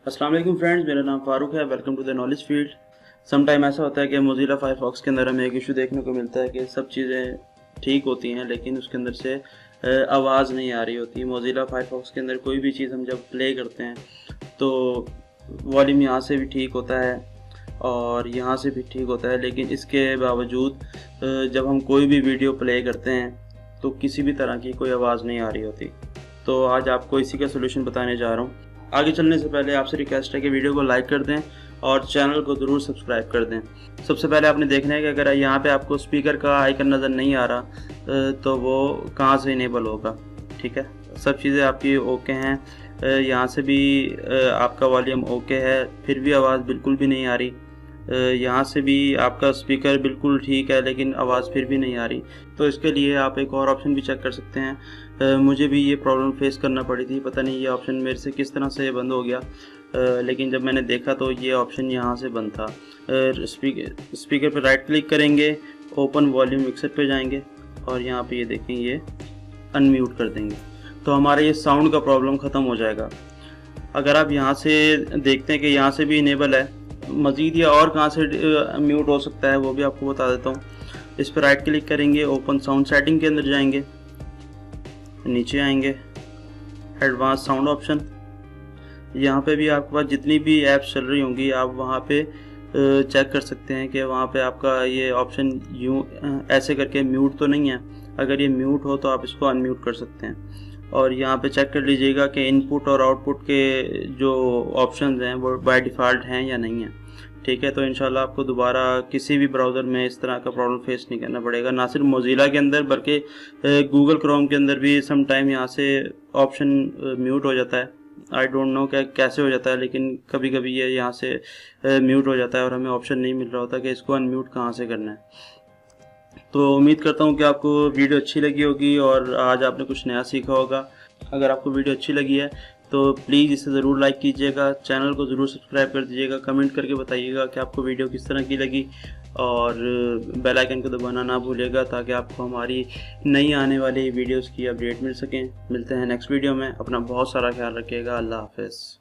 अस्सलाम वालेकुम फ्रेंड्स, मेरा नाम फ़ारूक है। Welcome to the knowledge field. Some time ऐसा होता है कि मोज़िला फायरफॉक्स के अंदर हमें एक इशू देखने को मिलता है कि सब चीज़ें ठीक होती हैं लेकिन उसके अंदर से आवाज़ नहीं आ रही होती। मोज़िला फायरफॉक्स के अंदर कोई भी चीज़ हम जब प्ले करते हैं तो वॉल्यूम यहाँ से भी ठीक होता है और यहाँ से भी ठीक होता है, लेकिन इसके बावजूद जब हम कोई भी वीडियो प्ले करते हैं तो किसी भी तरह की कोई आवाज़ नहीं आ रही होती। तो आज आपको इसी का सोल्यूशन बताने जा रहा हूँ। आगे चलने से पहले आपसे रिक्वेस्ट है कि वीडियो को लाइक कर दें और चैनल को ज़रूर सब्सक्राइब कर दें। सबसे पहले आपने देखना है कि अगर यहाँ पे आपको स्पीकर का आइकन नज़र नहीं आ रहा तो वो कहाँ से इनेबल होगा। ठीक है, सब चीज़ें आपकी ओके हैं, यहाँ से भी आपका वॉल्यूम ओके है, फिर भी आवाज़ बिल्कुल भी नहीं आ रही। यहाँ से भी आपका स्पीकर बिल्कुल ठीक है लेकिन आवाज़ फिर भी नहीं आ रही। तो इसके लिए आप एक और ऑप्शन भी चेक कर सकते हैं। मुझे भी ये प्रॉब्लम फेस करना पड़ी थी, पता नहीं ये ऑप्शन मेरे से किस तरह से बंद हो गया, लेकिन जब मैंने देखा तो ये ऑप्शन यहाँ से बंद था। स्पीकर पर राइट क्लिक करेंगे, ओपन वॉल्यूम मिक्सर पे जाएंगे और यहाँ पे ये देखें ये अनम्यूट कर देंगे तो हमारा ये साउंड का प्रॉब्लम ख़त्म हो जाएगा। अगर आप यहाँ से देखते हैं कि यहाँ से भी इनेबल है, मज़ीद या और कहाँ से म्यूट हो सकता है वो भी आपको बता देता हूँ। इस पर राइट क्लिक करेंगे, ओपन साउंड सेटिंग के अंदर जाएंगे, नीचे आएंगे, एडवांस साउंड ऑप्शन। यहाँ पे भी आपके पास जितनी भी ऐप्स चल रही होंगी आप वहाँ पे चेक कर सकते हैं कि वहाँ पे आपका ये ऑप्शन यूँ ऐसे करके म्यूट तो नहीं है। अगर ये म्यूट हो तो आप इसको अनम्यूट कर सकते हैं। और यहाँ पे चेक कर लीजिएगा कि इनपुट और आउटपुट के जो ऑप्शंस हैं वो बाय डिफ़ॉल्ट हैं या नहीं है। ठीक है, तो इंशाल्लाह आपको दोबारा किसी भी ब्राउज़र में इस तरह का प्रॉब्लम फेस नहीं करना पड़ेगा, ना सिर्फ मोज़िला के अंदर बल्कि गूगल क्रोम के अंदर भी सम टाइम यहाँ से ऑप्शन म्यूट हो जाता है। आई डोंट नो क्या कैसे हो जाता है, लेकिन कभी कभी ये यहाँ से म्यूट हो जाता है और हमें ऑप्शन नहीं मिल रहा होता कि इसको अनम्यूट कहाँ से करना है। तो उम्मीद करता हूँ कि आपको वीडियो अच्छी लगी होगी और आज आपने कुछ नया सीखा होगा। अगर आपको वीडियो अच्छी लगी है तो प्लीज़ इसे ज़रूर लाइक कीजिएगा, चैनल को ज़रूर सब्सक्राइब कर दीजिएगा, कमेंट करके बताइएगा कि आपको वीडियो किस तरह की लगी और बेल आइकन को दबाना ना भूलिएगा ताकि आपको हमारी नई आने वाली वीडियोस की अपडेट मिल सकें। मिलते हैं नेक्स्ट वीडियो में। अपना बहुत सारा ख्याल रखिएगा। अल्लाह हाफ़िज़।